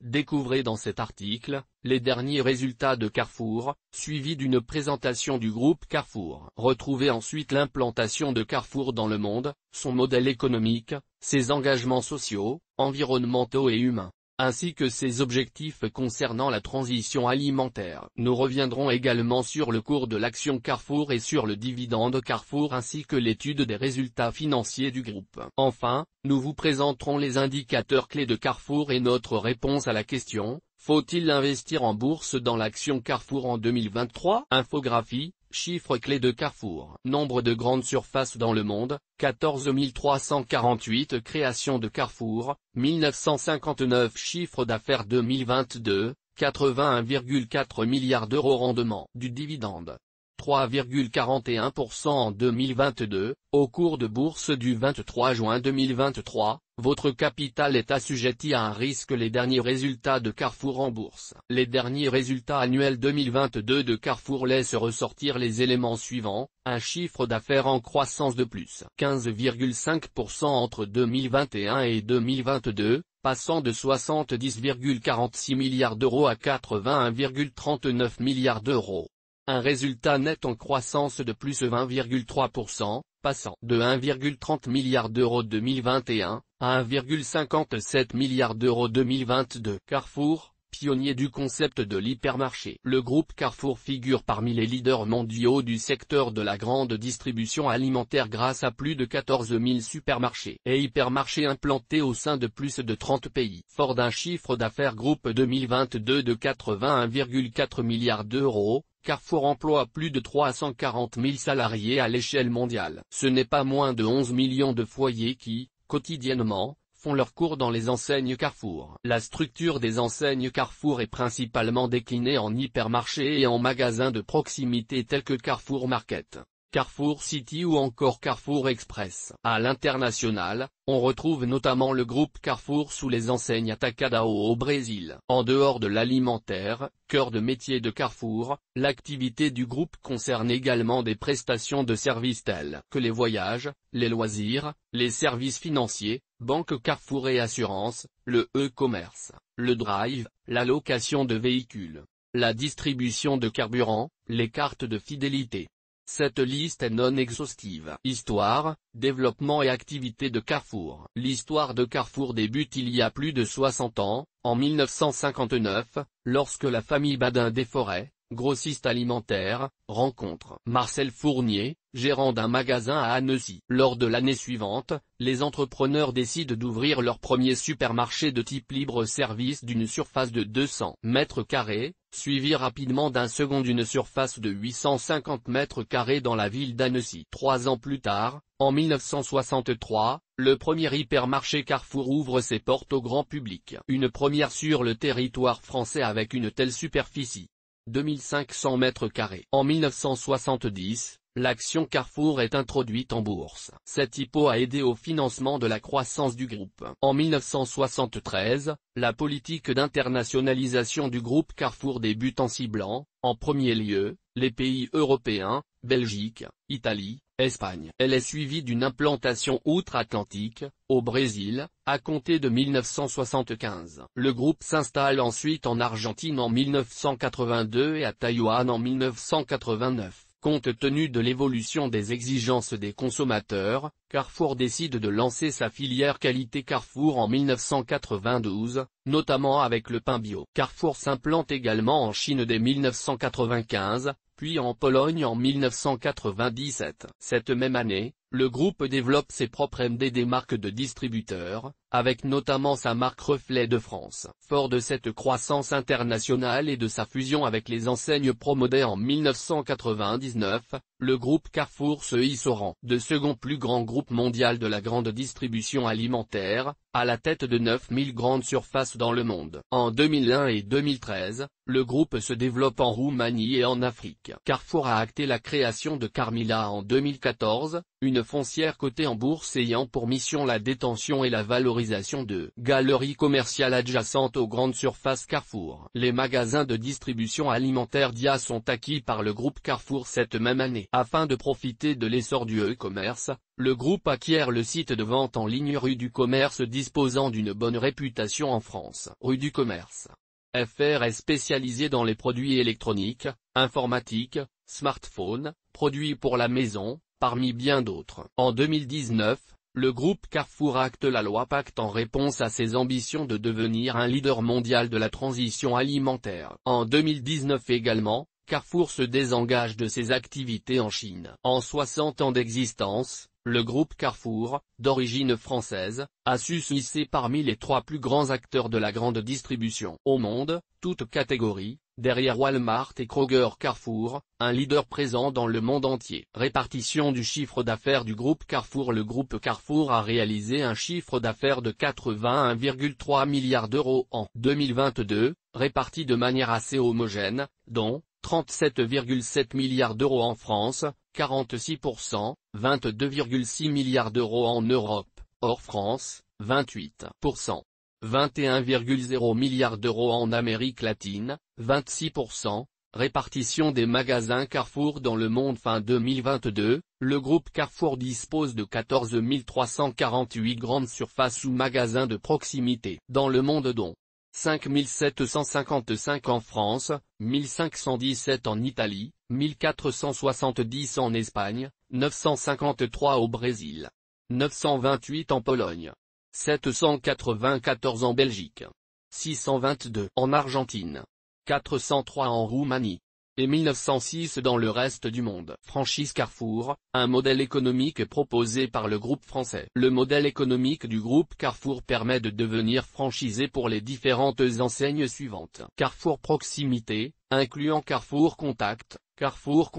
Découvrez dans cet article, les derniers résultats de Carrefour, suivis d'une présentation du groupe Carrefour. Retrouvez ensuite l'implantation de Carrefour dans le monde, son modèle économique, ses engagements sociaux, environnementaux et humains, ainsi que ses objectifs concernant la transition alimentaire. Nous reviendrons également sur le cours de l'action Carrefour et sur le dividende Carrefour ainsi que l'étude des résultats financiers du groupe. Enfin, nous vous présenterons les indicateurs clés de Carrefour et notre réponse à la question, faut-il investir en bourse dans l'action Carrefour en 2023? Infographie. Chiffres clés de Carrefour. Nombre de grandes surfaces dans le monde, 14 348 créations de Carrefour, 1959 chiffre d'affaires 2022, 81,4 milliards d'euros rendement du dividende. 3,41% en 2022, au cours de bourse du 23 juin 2023, votre capital est assujetti à un risque. Les derniers résultats de Carrefour en bourse. Les derniers résultats annuels 2022 de Carrefour laissent ressortir les éléments suivants, un chiffre d'affaires en croissance de plus 15,5% entre 2021 et 2022, passant de 70,46 milliards d'euros à 81,39 milliards d'euros. Un résultat net en croissance de plus 20,3%, passant de 1,30 milliard d'euros 2021, à 1,57 milliard d'euros 2022. Carrefour, pionnier du concept de l'hypermarché. Le groupe Carrefour figure parmi les leaders mondiaux du secteur de la grande distribution alimentaire grâce à plus de 14 000 supermarchés et hypermarchés implantés au sein de plus de 30 pays. Fort d'un chiffre d'affaires groupe 2022 de 81,4 milliards d'euros, Carrefour emploie plus de 340 000 salariés à l'échelle mondiale. Ce n'est pas moins de 11 millions de foyers qui, quotidiennement, font leur cours dans les enseignes Carrefour. La structure des enseignes Carrefour est principalement déclinée en hypermarchés et en magasins de proximité tels que Carrefour Market, Carrefour City ou encore Carrefour Express. À l'international, on retrouve notamment le groupe Carrefour sous les enseignes Atacadão au Brésil. En dehors de l'alimentaire, cœur de métier de Carrefour, l'activité du groupe concerne également des prestations de services telles que les voyages, les loisirs, les services financiers, banque Carrefour et assurance, le e-commerce, le drive, la location de véhicules, la distribution de carburant, les cartes de fidélité. Cette liste est non exhaustive. Histoire, développement et activité de Carrefour. L'histoire de Carrefour débute il y a plus de 60 ans, en 1959, lorsque la famille Badin-Desforêts, grossiste alimentaire, rencontre Marcel Fournier, gérant d'un magasin à Annecy. Lors de l'année suivante, les entrepreneurs décident d'ouvrir leur premier supermarché de type libre-service d'une surface de 200 mètres carrés, suivi rapidement d'un second d'une surface de 850 mètres carrés dans la ville d'Annecy. 3 ans plus tard, en 1963, le premier hypermarché Carrefour ouvre ses portes au grand public. Une première sur le territoire français avec une telle superficie. 2500 mètres carrés. En 1970, l'action Carrefour est introduite en bourse. Cette IPO a aidé au financement de la croissance du groupe. En 1973, la politique d'internationalisation du groupe Carrefour débute en ciblant, en premier lieu, les pays européens, Belgique, Italie, Espagne. Elle est suivie d'une implantation outre-Atlantique, au Brésil, à compter de 1975. Le groupe s'installe ensuite en Argentine en 1982 et à Taïwan en 1989. Compte tenu de l'évolution des exigences des consommateurs, Carrefour décide de lancer sa filière qualité Carrefour en 1992, notamment avec le pain bio. Carrefour s'implante également en Chine dès 1995, puis en Pologne en 1997. Cette même année, le groupe développe ses propres MDD marques de distributeurs, avec notamment sa marque Reflet de France. Fort de cette croissance internationale et de sa fusion avec les enseignes Promodé en 1999, le groupe Carrefour se hisse au rang de second plus grand groupe mondial de la grande distribution alimentaire, à la tête de 9000 grandes surfaces dans le monde. En 2001 et 2013, le groupe se développe en Roumanie et en Afrique. Carrefour a acté la création de Carmila en 2014, une foncière cotée en bourse ayant pour mission la détention et la valorisation de galeries commerciales adjacentes aux grandes surfaces Carrefour. Les magasins de distribution alimentaire DIA sont acquis par le groupe Carrefour cette même année. Afin de profiter de l'essor du e-commerce, le groupe acquiert le site de vente en ligne Rue du Commerce disposant d'une bonne réputation en France. Rue du Commerce. FR est spécialisé dans les produits électroniques, informatiques, smartphones, produits pour la maison, parmi bien d'autres. En 2019, le groupe Carrefour acte la loi Pacte en réponse à ses ambitions de devenir un leader mondial de la transition alimentaire. En 2019 également, Carrefour se désengage de ses activités en Chine. En 60 ans d'existence, le groupe Carrefour, d'origine française, a su s'hisser parmi les 3 plus grands acteurs de la grande distribution au monde, toutes catégories, derrière Walmart et Kroger. Carrefour, un leader présent dans le monde entier. Répartition du chiffre d'affaires du groupe Carrefour. Le groupe Carrefour a réalisé un chiffre d'affaires de 81,3 milliards d'euros en 2022, réparti de manière assez homogène, dont 37,7 milliards d'euros en France, 46%, 22,6 milliards d'euros en Europe, hors France, 28%, 21,0 milliards d'euros en Amérique latine, 26%, répartition des magasins Carrefour dans le monde. Fin 2022, le groupe Carrefour dispose de 14 348 grandes surfaces ou magasins de proximité dans le monde, dont 5 755 en France, 1517 en Italie, 1470 en Espagne, 953 au Brésil, 928 en Pologne, 794 en Belgique, 622 en Argentine, 403 en Roumanie, et 1906 dans le reste du monde. Franchise Carrefour, un modèle économique proposé par le groupe français. Le modèle économique du groupe Carrefour permet de devenir franchisé pour les différentes enseignes suivantes. Carrefour Proximité, incluant Carrefour Contact, Carrefour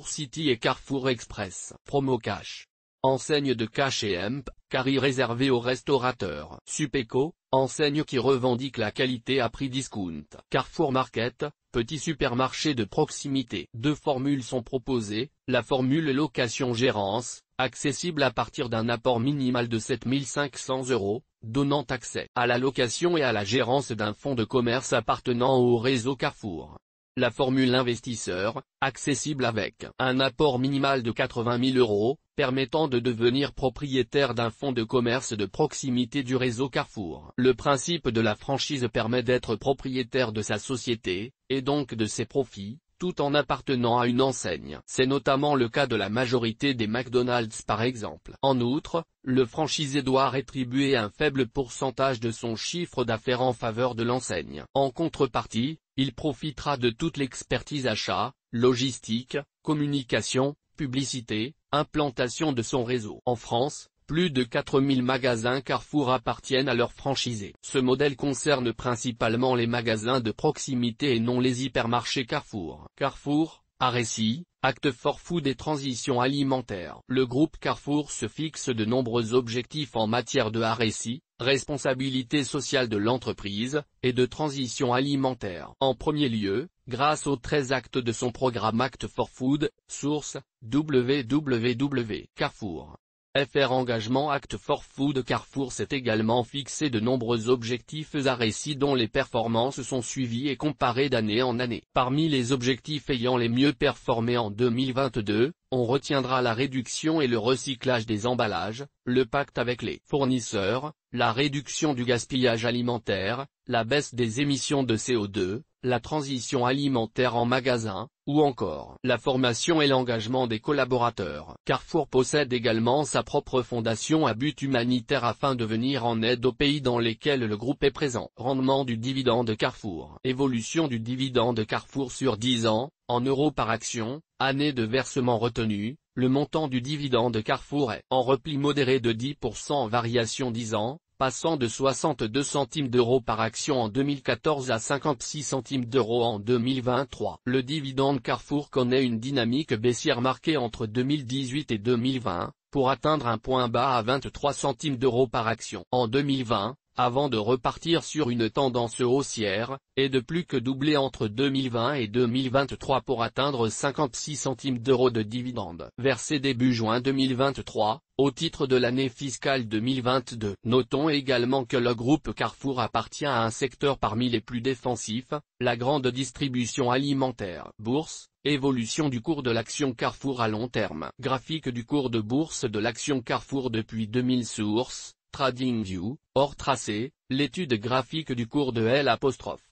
City et Carrefour Express. Promo Cash. Enseigne de cash et hemp, carry réservé aux restaurateurs. Supeco, enseigne qui revendique la qualité à prix discount. Carrefour Market, petit supermarché de proximité. 2 formules sont proposées, la formule location-gérance, accessible à partir d'un apport minimal de 7 500 €, donnant accès à la location et à la gérance d'un fonds de commerce appartenant au réseau Carrefour. La formule investisseur, accessible avec un apport minimal de 80 000 €, permettant de devenir propriétaire d'un fonds de commerce de proximité du réseau Carrefour. Le principe de la franchise permet d'être propriétaire de sa société, et donc de ses profits, tout en appartenant à une enseigne. C'est notamment le cas de la majorité des McDonald's par exemple. En outre, le franchisé doit rétribuer un faible pourcentage de son chiffre d'affaires en faveur de l'enseigne. En contrepartie, il profitera de toute l'expertise achat, logistique, communication, publicité, implantation de son réseau. En France, plus de 4000 magasins Carrefour appartiennent à leurs franchisés. Ce modèle concerne principalement les magasins de proximité et non les hypermarchés Carrefour. Carrefour, RSI, Act for Food et transition alimentaire. Le groupe Carrefour se fixe de nombreux objectifs en matière de RSI, responsabilité sociale de l'entreprise, et de transition alimentaire. En premier lieu, grâce aux 13 actes de son programme Act for Food, source, www.carrefour. FR Engagement Act for Food. Carrefour s'est également fixé de nombreux objectifs RSI dont les performances sont suivies et comparées d'année en année. Parmi les objectifs ayant les mieux performé en 2022, on retiendra la réduction et le recyclage des emballages, le pacte avec les fournisseurs, la réduction du gaspillage alimentaire, la baisse des émissions de CO2, la transition alimentaire en magasin, ou encore la formation et l'engagement des collaborateurs. Carrefour possède également sa propre fondation à but humanitaire afin de venir en aide aux pays dans lesquels le groupe est présent. Rendement du dividende Carrefour. Évolution du dividende Carrefour sur 10 ans, en euros par action, année de versement retenue, le montant du dividende Carrefour est en repli modéré de 10% en variation 10 ans, passant de 62 centimes d'euros par action en 2014 à 56 centimes d'euros en 2023. Le dividende Carrefour connaît une dynamique baissière marquée entre 2018 et 2020, pour atteindre un point bas à 23 centimes d'euros par action en 2020, avant de repartir sur une tendance haussière, et de plus que doubler entre 2020 et 2023 pour atteindre 56 centimes d'euros de dividendes versés début juin 2023, au titre de l'année fiscale 2022. Notons également que le groupe Carrefour appartient à un secteur parmi les plus défensifs, la grande distribution alimentaire. Bourse, évolution du cours de l'action Carrefour à long terme. Graphique du cours de bourse de l'action Carrefour depuis 2000 source. TradingView, hors tracé, l'étude graphique du cours de L'.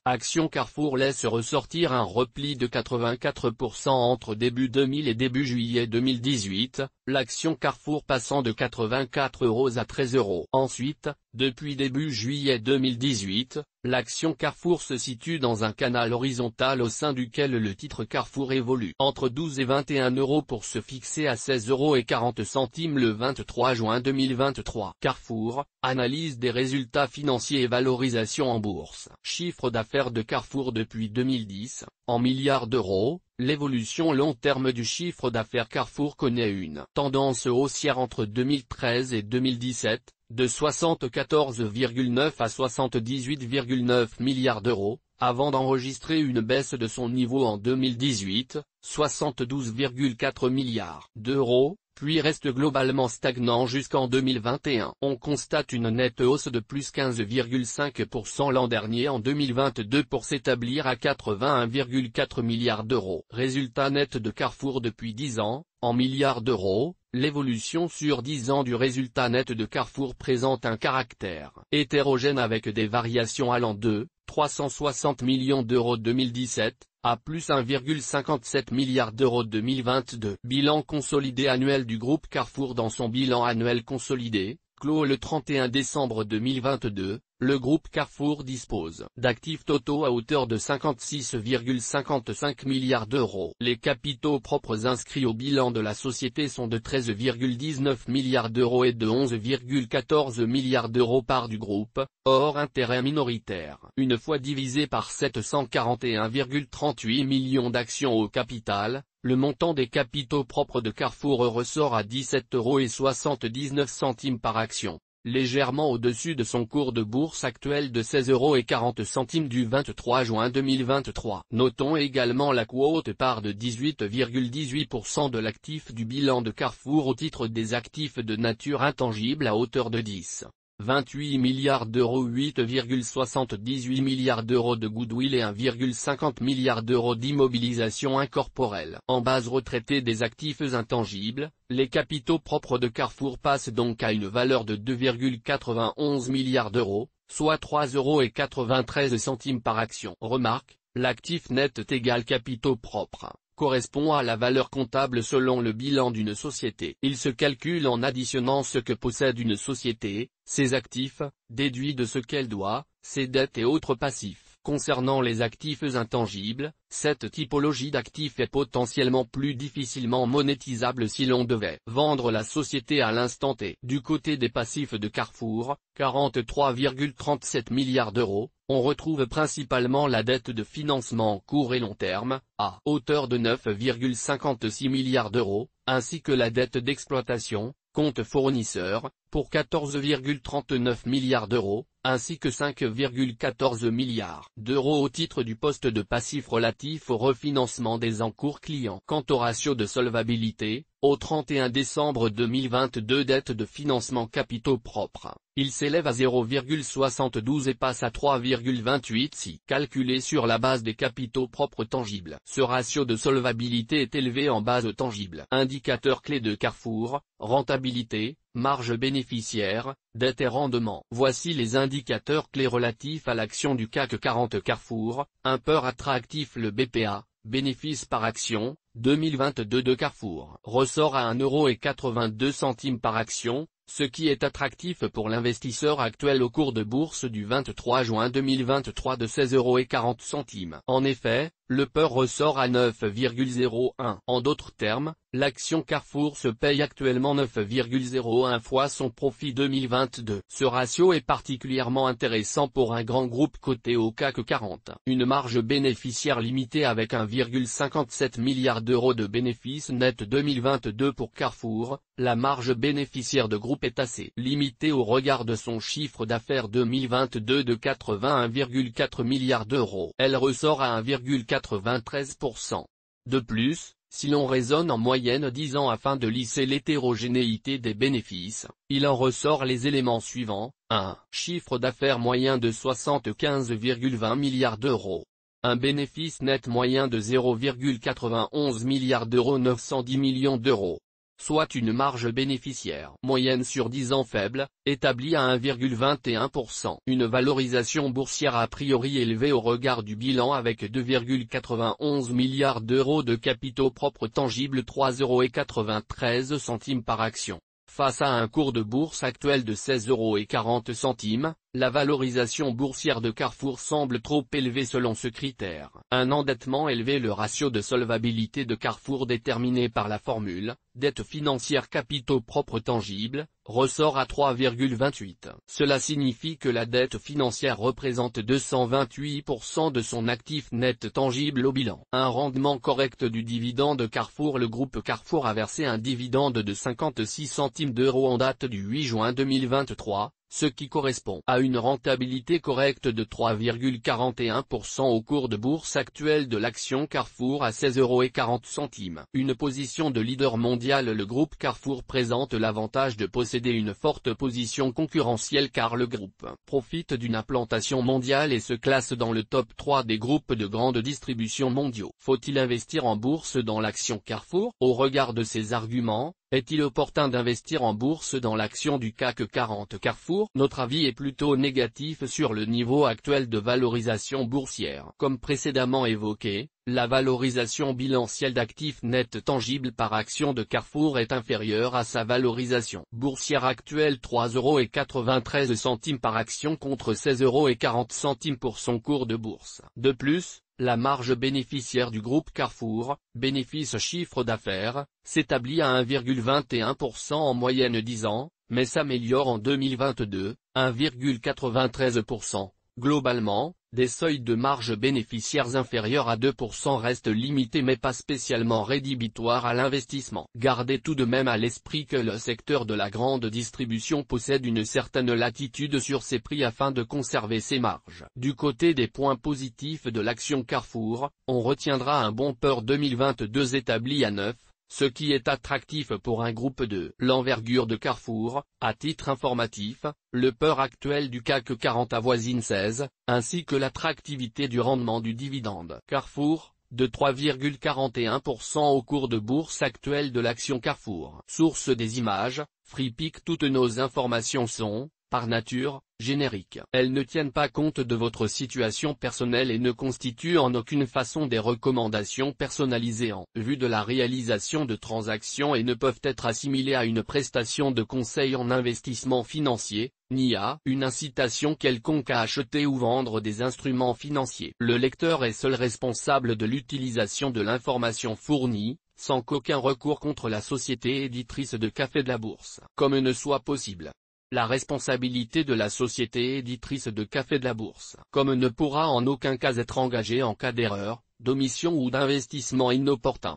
Action Carrefour laisse ressortir un repli de 84% entre début 2000 et début juillet 2018, l'action Carrefour passant de 84 € à 13 €. Ensuite, depuis début juillet 2018, l'action Carrefour se situe dans un canal horizontal au sein duquel le titre Carrefour évolue entre 12 et 21 € pour se fixer à 16,40 € le 23 juin 2023. Carrefour, analyse des résultats financiers et valorisation en bourse. Chiffre d'affaires de Carrefour depuis 2010, en milliards d'euros. L'évolution long terme du chiffre d'affaires Carrefour connaît une tendance haussière entre 2013 et 2017, de 74,9 à 78,9 milliards d'euros, avant d'enregistrer une baisse de son niveau en 2018, 72,4 milliards d'euros, puis reste globalement stagnant jusqu'en 2021. On constate une nette hausse de plus 15,5% l'an dernier en 2022 pour s'établir à 81,4 milliards d'euros. Résultat net de Carrefour depuis 10 ans, en milliards d'euros. L'évolution sur 10 ans du résultat net de Carrefour présente un caractère hétérogène avec des variations allant de 360 millions d'euros 2017, à plus 1,57 milliard d'euros 2022. Bilan consolidé annuel du groupe Carrefour. Dans son bilan annuel consolidé, clos le 31 décembre 2022, le groupe Carrefour dispose d'actifs totaux à hauteur de 56,55 milliards d'euros. Les capitaux propres inscrits au bilan de la société sont de 13,19 milliards d'euros et de 11,14 milliards d'euros part du groupe, hors intérêt minoritaire. Une fois divisé par 741,38 millions d'actions au capital, le montant des capitaux propres de Carrefour ressort à 17,79 € par action, légèrement au-dessus de son cours de bourse actuel de 16,40 € du 23 juin 2023. Notons également la quote-part de 18,18% de l'actif du bilan de Carrefour au titre des actifs de nature intangible à hauteur de 10,28 milliards d'euros, 8,78 milliards d'euros de goodwill et 1,50 milliard d'euros d'immobilisation incorporelle. En base retraitée des actifs intangibles, les capitaux propres de Carrefour passent donc à une valeur de 2,91 milliards d'euros, soit 3,93 € par action. Remarque, l'actif net égal capitaux propres correspond à la valeur comptable selon le bilan d'une société. Il se calcule en additionnant ce que possède une société, ses actifs, déduit de ce qu'elle doit, ses dettes et autres passifs. Concernant les actifs intangibles, cette typologie d'actifs est potentiellement plus difficilement monétisable si l'on devait vendre la société à l'instant T. Du côté des passifs de Carrefour, 43,37 milliards d'euros, on retrouve principalement la dette de financement court et long terme, à hauteur de 9,56 milliards d'euros, ainsi que la dette d'exploitation, compte fournisseur, pour 14,39 milliards d'euros, ainsi que 5,14 milliards d'euros au titre du poste de passif relatif au refinancement des encours clients. Quant au ratio de solvabilité, au 31 décembre 2022 dette de financement capitaux propres, il s'élève à 0,72 et passe à 3,28 si calculé sur la base des capitaux propres tangibles. Ce ratio de solvabilité est élevé en base tangible. Indicateur clé de Carrefour, rentabilité, marge bénéficiaire, dette et rendement. Voici les indicateurs clés relatifs à l'action du CAC 40 Carrefour, un peur attractif. Le BPA, bénéfice par action, 2022 de Carrefour, ressort à 1,82 € par action, ce qui est attractif pour l'investisseur actuel au cours de bourse du 23 juin 2023 de 16,40 €. En effet, le peur ressort à 9,01. En d'autres termes, l'action Carrefour se paye actuellement 9,01 fois son profit 2022. Ce ratio est particulièrement intéressant pour un grand groupe coté au CAC 40. Une marge bénéficiaire limitée avec 1,57 milliard d'euros de bénéfices nets 2022 pour Carrefour, la marge bénéficiaire de groupe est assez limitée au regard de son chiffre d'affaires 2022 de 81,4 milliards d'euros. Elle ressort à 1,93%. De plus, si l'on raisonne en moyenne 10 ans afin de lisser l'hétérogénéité des bénéfices, il en ressort les éléments suivants: 1. Chiffre d'affaires moyen de 75,20 milliards d'euros. Un bénéfice net moyen de 0,91 milliards d'euros, 910 millions d'euros. soit une marge bénéficiaire moyenne sur 10 ans faible, établie à 1,21%. Une valorisation boursière a priori élevée au regard du bilan avec 2,91 milliards d'euros de capitaux propres tangibles, 3,93 € par action. Face à un cours de bourse actuel de 16,40 €, la valorisation boursière de Carrefour semble trop élevée selon ce critère. Un endettement élevé. Le ratio de solvabilité de Carrefour déterminé par la formule dette financière capitaux propres tangibles ressort à 3,28. Cela signifie que la dette financière représente 228% de son actif net tangible au bilan. Un rendement correct du dividende Carrefour. Le groupe Carrefour a versé un dividende de 56 centimes d'euros en date du 8 juin 2023, ce qui correspond à une rentabilité correcte de 3,41% au cours de bourse actuel de l'action Carrefour à 16,40 €. Une position de leader mondial. Le groupe Carrefour présente l'avantage de posséder une forte position concurrentielle car le groupe profite d'une implantation mondiale et se classe dans le top 3 des groupes de grande distribution mondiaux. Faut-il investir en bourse dans l'action Carrefour? Au regard de ces arguments, est-il opportun d'investir en bourse dans l'action du CAC 40 Carrefour? Notre avis est plutôt négatif sur le niveau actuel de valorisation boursière. Comme précédemment évoqué, la valorisation bilancielle d'actifs nets tangibles par action de Carrefour est inférieure à sa valorisation boursière actuelle, 3,93 € par action contre 16,40 € pour son cours de bourse. De plus, la marge bénéficiaire du groupe Carrefour, bénéfice chiffre d'affaires, s'établit à 1,21% en moyenne 10 ans, mais s'améliore en 2022, 1,93%. Globalement, des seuils de marge bénéficiaires inférieurs à 2% restent limités mais pas spécialement rédhibitoires à l'investissement. Gardez tout de même à l'esprit que le secteur de la grande distribution possède une certaine latitude sur ses prix afin de conserver ses marges. Du côté des points positifs de l'action Carrefour, on retiendra un bon PER 2022 établi à 9. Ce qui est attractif pour un groupe de l'envergure de Carrefour. À titre informatif, le PER actuel du CAC 40 avoisine 16, ainsi que l'attractivité du rendement du dividende Carrefour, de 3,41% au cours de bourse actuel de l'action Carrefour. Source des images, FreePic. Toutes nos informations sont, par nature, génériques. Elles ne tiennent pas compte de votre situation personnelle et ne constituent en aucune façon des recommandations personnalisées en vue de la réalisation de transactions et ne peuvent être assimilées à une prestation de conseil en investissement financier, ni à une incitation quelconque à acheter ou vendre des instruments financiers. Le lecteur est seul responsable de l'utilisation de l'information fournie, sans qu'aucun recours contre la société éditrice de Café de la Bourse, comme ne soit possible. La responsabilité de la société éditrice de Café de la Bourse, comme ne pourra en aucun cas être engagée en cas d'erreur, d'omission ou d'investissement inopportun.